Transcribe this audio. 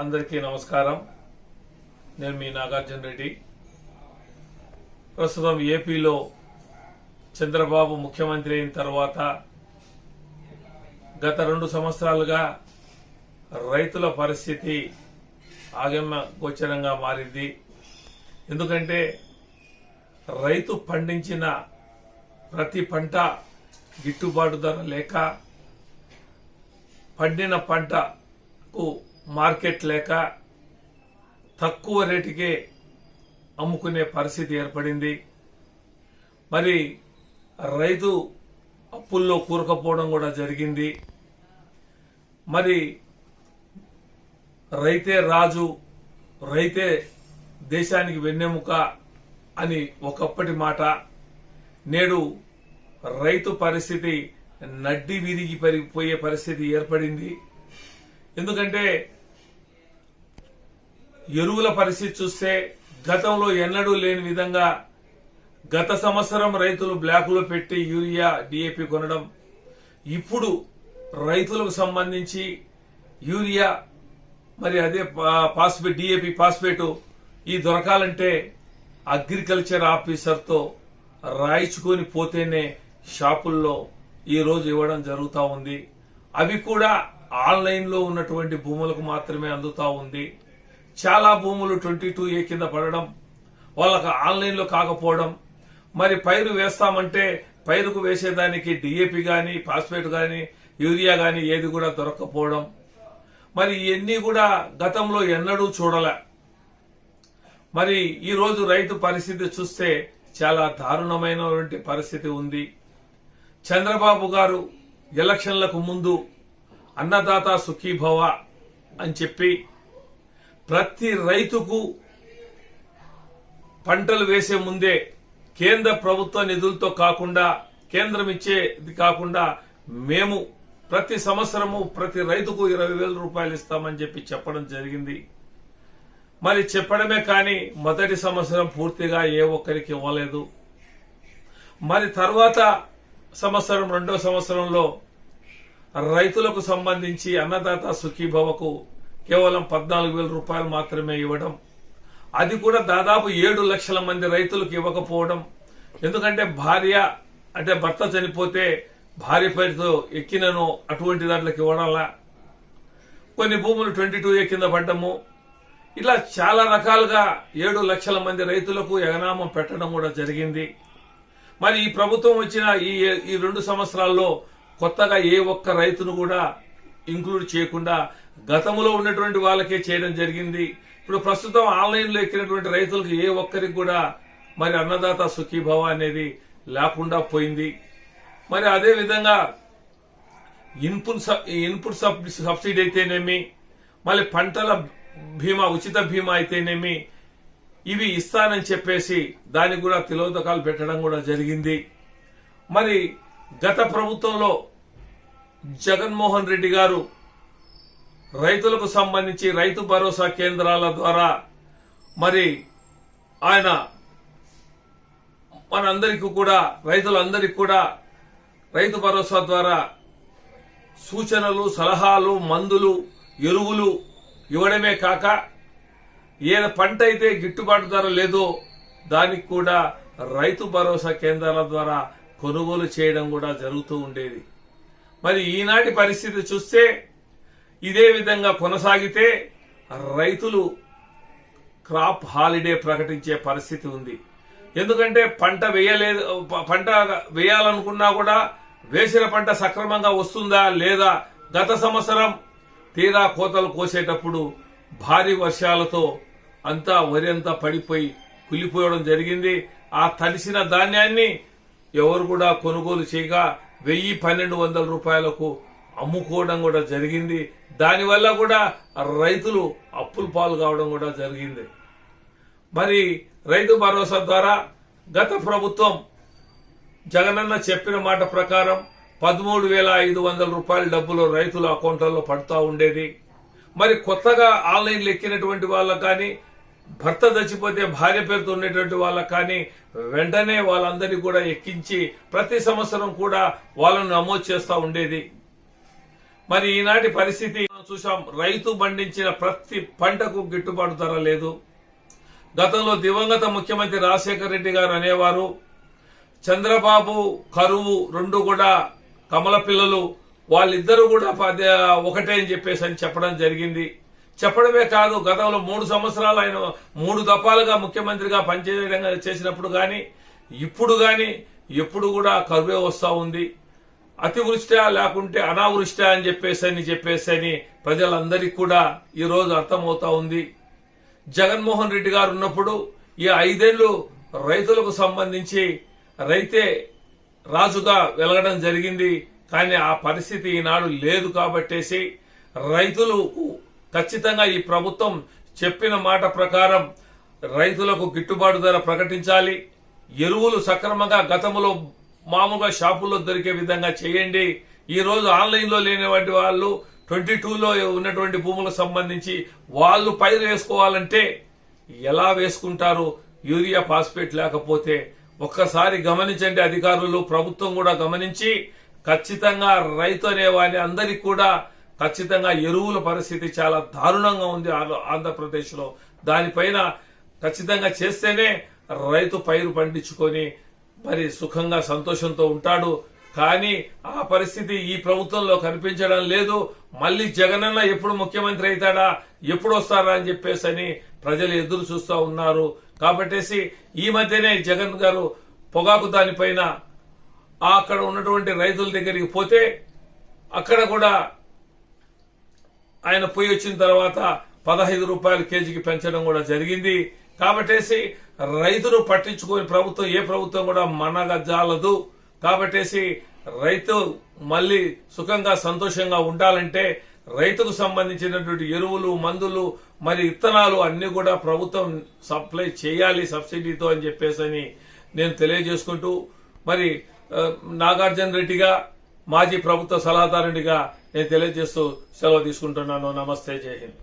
అందరికీ నమస్కారం. నేను మీ నాగార్జున రెడ్డి. ప్రస్తుతం ఏపీలో చంద్రబాబు ముఖ్యమంత్రి అయిన తర్వాత గత 2 సంవత్సరాలుగా రైతుల పరిస్థితి ఆగమ్య గోచరంగా మారింది. ఎందుకంటే రైతు పండించిన ప్రతి పంట గిట్టుబాటు ధర లేక, పండిన పంటకు మార్కెట్ లేక తక్కువ రేటుకే అమ్ముకునే పరిస్థితి ఏర్పడింది. మరి రైతు అప్పుల్లో కూరుకుపోవడం కూడా జరిగింది. మరి రైతే రాజు, రైతే దేశానికి వెన్నెముక అని ఒకప్పటి మాట నేడు రైతు పరిస్థితి నడ్డి విరిగి పరిగిపోయే పరిస్థితి ఏర్పడింది. ఎందుకంటే ఎరువుల పరిస్థితి చూస్తే గతంలో ఎన్నడూ లేని విధంగా గత సంవత్సరం రైతులు బ్లాకులో పెట్టి యూరియా, డిఏపి కొనడం, ఇప్పుడు రైతులకు సంబంధించి యూరియా మరి అదే ఫాస్ఫేట్, డిఏపి, ఫాస్ఫేట్ ఈ దొరకాలంటే అగ్రికల్చర్ ఆఫీసర్తో రాయించుకొని పోతేనే షాపుల్లో ఈ రోజు ఇవ్వడం జరుగుతూ ఉంది. అవి కూడా ఆన్లైన్ లో ఉన్నటువంటి భూములకు మాత్రమే అందుతా ఉంది. చాలా భూములు 22A కింద పడడం, వాళ్ళకు ఆన్లైన్ లో కాకపోవడం, మరి పైరు వేస్తామంటే పైరుకు వేసేదానికి డిఏపి గాని, ఫాస్ఫేట్ గాని, యూరియా గాని ఏది కూడా దొరక్కపోవడం, మరి ఇవన్నీ కూడా గతంలో ఎన్నడూ చూడలే. మరి ఈ రోజు రైతు పరిస్థితి చూస్తే చాలా దారుణమైనటువంటి పరిస్థితి ఉంది. చంద్రబాబు గారు ఎలక్షన్లకు ముందు అన్నదాత సుఖీభవ అని చెప్పి ప్రతి రైతుకు పంటలు వేసే ముందే కేంద్ర ప్రభుత్వ నిధులతో కాకుండా, కేంద్రం ఇచ్చేది కాకుండా మేము ప్రతి సంవత్సరము ప్రతి రైతుకు 20,000 రూపాయలు ఇస్తామని చెప్పి చెప్పడం జరిగింది. మరి చెప్పడమే కానీ మొదటి సంవత్సరం పూర్తిగా ఏ ఒక్కరికి ఇవ్వలేదు. మరి తర్వాత సంవత్సరం, 2వ సంవత్సరంలో రైతులకు సంబంధించి అన్నదాత సుఖీభవకు కేవలం 14,000 రూపాయలు మాత్రమే ఇవ్వడం, అది కూడా దాదాపు 7 లక్షల మంది రైతులకు ఇవ్వకపోవడం. ఎందుకంటే భార్య అంటే భర్త చనిపోతే భార్య పేరుతో ఎక్కినను అటువంటి దాంట్లోకి ఇవ్వడంలా, కొన్ని భూములు 22A కింద పడ్డము, ఇలా చాలా రకాలుగా 7 లక్షల మంది రైతులకు ఎగనామం పెట్టడం కూడా జరిగింది. మరి ఈ ప్రభుత్వం వచ్చిన ఈ 2 సంవత్సరాల్లో కొత్తగా ఏ ఒక్క రైతును కూడా ఇంక్లూడ్ చేయకుండా గతంలో ఉన్నటువంటి వాళ్ళకే చేయడం జరిగింది. ఇప్పుడు ప్రస్తుతం ఆన్లైన్ లో ఎక్కినటువంటి రైతులకు ఏ ఒక్కరికి కూడా మరి అన్నదాత సుఖీభవ అనేది లేకుండా పోయింది. మరి అదే విధంగా ఇన్పుట్ సబ్సిడీ అయితేనేమి, మళ్ళీ పంటల బీమా, ఉచిత బీమా అయితేనేమి, ఇవి ఇస్తానని చెప్పేసి దానికి కూడా తిలోదకాలు పెట్టడం కూడా జరిగింది. మరి గత ప్రభుత్వంలో జగన్మోహన్ రెడ్డి గారు రైతులకు సంబంధించి రైతు భరోసా కేంద్రాల ద్వారా మరి ఆయన మనందరికీ కూడా, రైతులందరికీ కూడా రైతు భరోసా ద్వారా సూచనలు, సలహాలు, మందులు, ఎరువులు ఇవ్వడమే కాక ఏ పంట అయితే గిట్టుబాటు ధర లేదో దానికి కూడా రైతు భరోసా కేంద్రాల ద్వారా కొనుగోలు చేయడం కూడా జరుగుతూ ఉండేది. మరి ఈనాటి పరిస్థితి చూస్తే ఇదే విధంగా కొనసాగితే రైతులు క్రాప్ హాలిడే ప్రకటించే పరిస్థితి ఉంది. ఎందుకంటే పంట వేయాలనుకున్నా కూడా వేసిన పంట సక్రమంగా వస్తుందా లేదా, గత సంవత్సరం తీరా కోతలు కోసేటప్పుడు భారీ వర్షాలతో అంతా వరి అంతా పడిపోయి కులిపోవడం జరిగింది. ఆ తడిసిన ధాన్యాన్ని ఎవరు కూడా కొనుగోలు చేయగా 1,000-1,200 రూపాయలకు అమ్ముకోవడం కూడా జరిగింది. దానివల్ల కూడా రైతులు అప్పుల పాలు కావడం కూడా జరిగింది. మరి రైతు భరోసా ద్వారా గత ప్రభుత్వం జగనన్న చెప్పిన మాట ప్రకారం 13,500 రూపాయల డబ్బులు రైతుల అకౌంట్లలో పడుతూ ఉండేది. మరి కొత్తగా ఆన్లైన్ ఎక్కినటువంటి వాళ్ళకు కానీ, భర్త చచ్చిపోతే భార్య పేరుతో ఉండేటువంటి వాళ్ళకు కానీ వెంటనే వాళ్ళందరినీ కూడా ఎక్కించి ప్రతి సంవత్సరం కూడా వాళ్ళను నమోదు చేస్తూ ఉండేది. మరి ఈనాటి పరిస్థితి చూసాం. రైతు పండించిన ప్రతి పంటకు గిట్టుబాటు ధర లేదు. గతంలో దివంగత ముఖ్యమంత్రి రాజశేఖర రెడ్డి గారు అనేవారు, చంద్రబాబు కరువు రెండు కూడా కమల పిల్లలు, వాళ్ళిద్దరూ కూడా ఒకటే అని చెప్పేసి అని చెప్పడం జరిగింది. చెప్పడమే కాదు, గతంలో 3 సంవత్సరాలు ఆయన 3 దఫాలుగా ముఖ్యమంత్రిగా పనిచేయడం చేసినప్పుడు గాని ఇప్పుడు గాని ఎప్పుడు కూడా కరువే వస్తా ఉంది. అతివృష్టి లేకుంటే అనావృష్టి అని చెప్పేసి ప్రజలందరికీ కూడా ఈ రోజు అర్థమవుతా ఉంది. జగన్మోహన్ రెడ్డి గారు ఉన్నప్పుడు ఈ 5 ఏళ్లు రైతులకు సంబంధించి రైతే రాజుగా వెలగడం జరిగింది. కానీ ఆ పరిస్థితి ఈనాడు లేదు. కాబట్టేసి రైతులకు ఖచ్చితంగా ఈ ప్రభుత్వం చెప్పిన మాట ప్రకారం రైతులకు గిట్టుబాటు ధర ప్రకటించాలి. ఎరువులు సక్రమంగా గతంలో మామూలుగా షాపుల్లో దొరికే విధంగా చేయండి. ఈ రోజు ఆన్లైన్ లో లేనివంటి వాళ్ళు 22లో ఉన్నటువంటి భూములకు సంబంధించి వాళ్ళు పైరు వేసుకోవాలంటే ఎలా వేసుకుంటారు? యూరియా ఫాస్ఫేట్ లేకపోతే ఒక్కసారి గమనించండి అధికారులు, ప్రభుత్వం కూడా గమనించి ఖచ్చితంగా రైతు అనేవాని అందరికి కూడా ఖచ్చితంగా ఎరువుల పరిస్థితి చాలా దారుణంగా ఉంది ఆంధ్రప్రదేశ్ లో. దానిపైన ఖచ్చితంగా చేస్తేనే రైతు పైరు పండించుకొని మరి సుఖంగా సంతోషంతో ఉంటాడు. కానీ ఆ పరిస్థితి ఈ ప్రభుత్వంలో కనిపించడం లేదు. మళ్లీ జగనన్న ఎప్పుడు ముఖ్యమంత్రి అవుతాడా, ఎప్పుడు వస్తారా అని చెప్పేసి ప్రజలు ఎదురు చూస్తూ ఉన్నారు. కాబట్టేసి ఈ మధ్యనే జగన్ గారు పొగాకు దానిపైన అక్కడ ఉన్నటువంటి రైతుల దగ్గరికి పోతే అక్కడ కూడా ఆయన పోయి వచ్చిన తర్వాత 15 రూపాయలు కేజీకి పెంచడం కూడా జరిగింది. కాబట్టేసి రైతును పట్టించుకొని ప్రభుత్వం ఏ ప్రభుత్వం కూడా మనగజాలదు. కాబట్టేసి రైతు మళ్లీ సుఖంగా సంతోషంగా ఉండాలంటే రైతుకు సంబంధించినటువంటి ఎరువులు, మందులు, మరి విత్తనాలు అన్ని కూడా ప్రభుత్వం సప్లై చేయాలి సబ్సిడీతో అని చెప్పేసి నేను తెలియజేసుకుంటూ, మరి నాగార్జున రెడ్డిగా మాజీ ప్రభుత్వ సలహాదారునిగా నేను తెలియజేస్తూ సెలవు తీసుకుంటున్నాను. నమస్తే, జై హింద్.